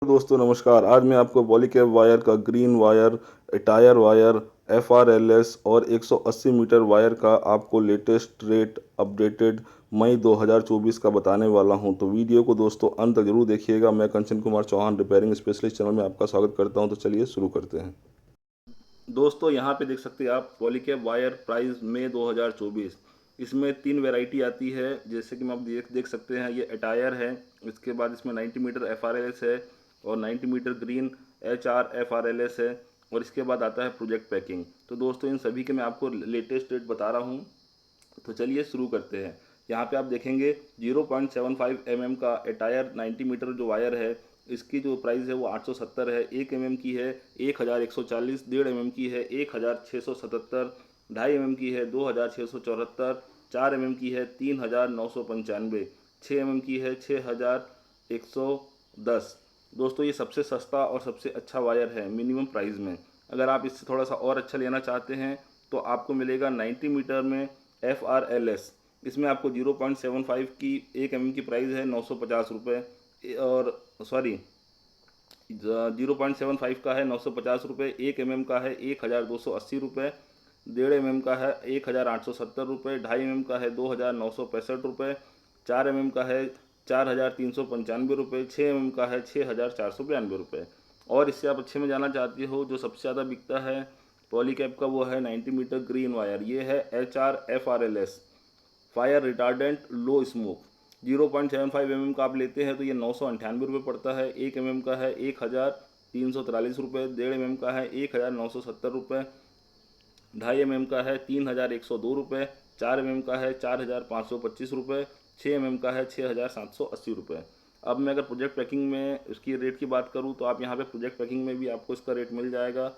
दोस्तों नमस्कार। आज मैं आपको पॉलीकैब वायर का green wire, tyre wire, FRLS और 180 मीटर वायर का आपको लेटेस्ट रेट अपडेटेड मई 2024 का बताने वाला हूं। तो वीडियो को दोस्तों अंत तक जरूर देखिएगा। मैं Kanchan Kumar Chauhan repairing specialist channel में आपका स्वागत करता हूं। तो चलिए शुरू करते हैं। दोस्तों यहाँ पे देख सकते हैं आप पॉलीकैब वायर प्राइस मई 2024। इसमें 3 वैरायटी आती है, जैसे कि आप देख सकते हैं। ये अटायर है, इसके बाद इसमें 90 मीटर FRLS है और 90 मीटर ग्रीन HRFRLS है, और इसके बाद आता है प्रोजेक्ट पैकिंग। तो दोस्तों इन सभी के मैं आपको लेटेस्ट रेट बता रहा हूँ। तो चलिए शुरू करते हैं। यहाँ पे आप देखेंगे 0.75 mm का अटायर 90 मीटर जो वायर है, इसकी जो प्राइस है वो 870 है। 1 mm की है 1140, 1.5 mm की है 1677, 2.5 mm की है 2674, 4 mm की है 3995, 6 mm की है 6110। दोस्तों ये सबसे सस्ता और सबसे अच्छा वायर है मिनिमम प्राइस में। अगर आप इससे थोड़ा सा और अच्छा लेना चाहते हैं तो आपको मिलेगा 90 मीटर में FRLS। इसमें आपको 0.75 की 1 mm की प्राइस है 950 रुपये, और सॉरी 0.75 का है 950 रुपये, 1 mm का है 1280 रुपये, 1.5 mm का है 1870 रुपये, 2.5 mm का है 2965 रुपये, 4 mm का है 4395 रुपये, 6 mm का है 6492 रुपये। और इससे आप अच्छे में जाना चाहते हो, जो सबसे ज़्यादा बिकता है पॉलीकैब का वो है 90 मीटर ग्रीन वायर। ये है HRFRLS, fire retardant low smoke. 0.75 mm का आप लेते हैं तो ये 998 रुपये पड़ता है। 1 mm का है 1343 रुपये, 1.5 mm का है 1970 रुपये, 2.5 mm का है 3102 रुपये, 4 mm का है 4525 रुपये, 6 mm का है 6780 रुपये। अब मैं अगर प्रोजेक्ट पैकिंग में उसकी रेट की बात करूं तो आप यहाँ पे प्रोजेक्ट पैकिंग में भी आपको इसका रेट मिल जाएगा।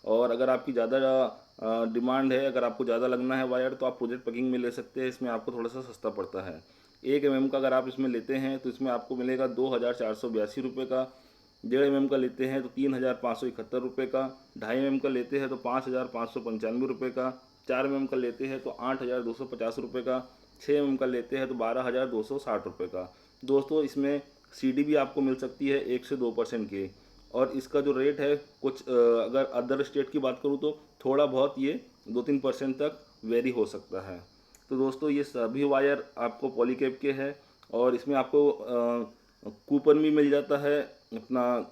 और अगर आपकी ज़्यादा डिमांड है, अगर आपको ज़्यादा लगना है वायर, तो आप प्रोजेक्ट पैकिंग में ले सकते हैं। इसमें आपको थोड़ा सा सस्ता पड़ता है। 1 mm का अगर आप इसमें लेते हैं तो इसमें आपको मिलेगा 2482 रुपये का। 1.5 mm का लेते हैं तो 3571 रुपये का। 2.5 mm का लेते हैं तो 5595 रुपये का। 4 mm का लेते हैं तो 8250 रुपये का। 6 mm का लेते हैं तो 12260 रुपये का। दोस्तों इसमें CD भी आपको मिल सकती है 1 से 2% की। और इसका जो रेट है कुछ अगर अदर स्टेट की बात करूँ तो थोड़ा बहुत ये 2-3% तक वेरी हो सकता है। तो दोस्तों ये सभी वायर आपको पॉलीकैब के हैं, और इसमें आपको कूपन भी मिल जाता है अपना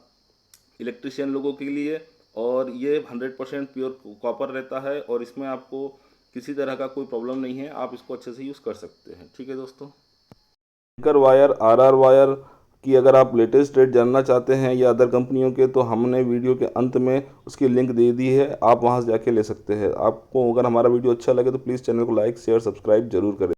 इलेक्ट्रिशियन लोगों के लिए। और ये 100% प्योर कॉपर रहता है, और इसमें आपको किसी तरह का कोई प्रॉब्लम नहीं है। आप इसको अच्छे से यूज़ कर सकते हैं। ठीक है दोस्तों। एंकर वायर, RR वायर की अगर आप लेटेस्ट रेट जानना चाहते हैं या अदर कंपनियों के, तो हमने वीडियो के अंत में उसकी लिंक दे दी है, आप वहां से जाके ले सकते हैं। आपको अगर हमारा वीडियो अच्छा लगे तो प्लीज़ चैनल को लाइक शेयर सब्सक्राइब जरूर करें।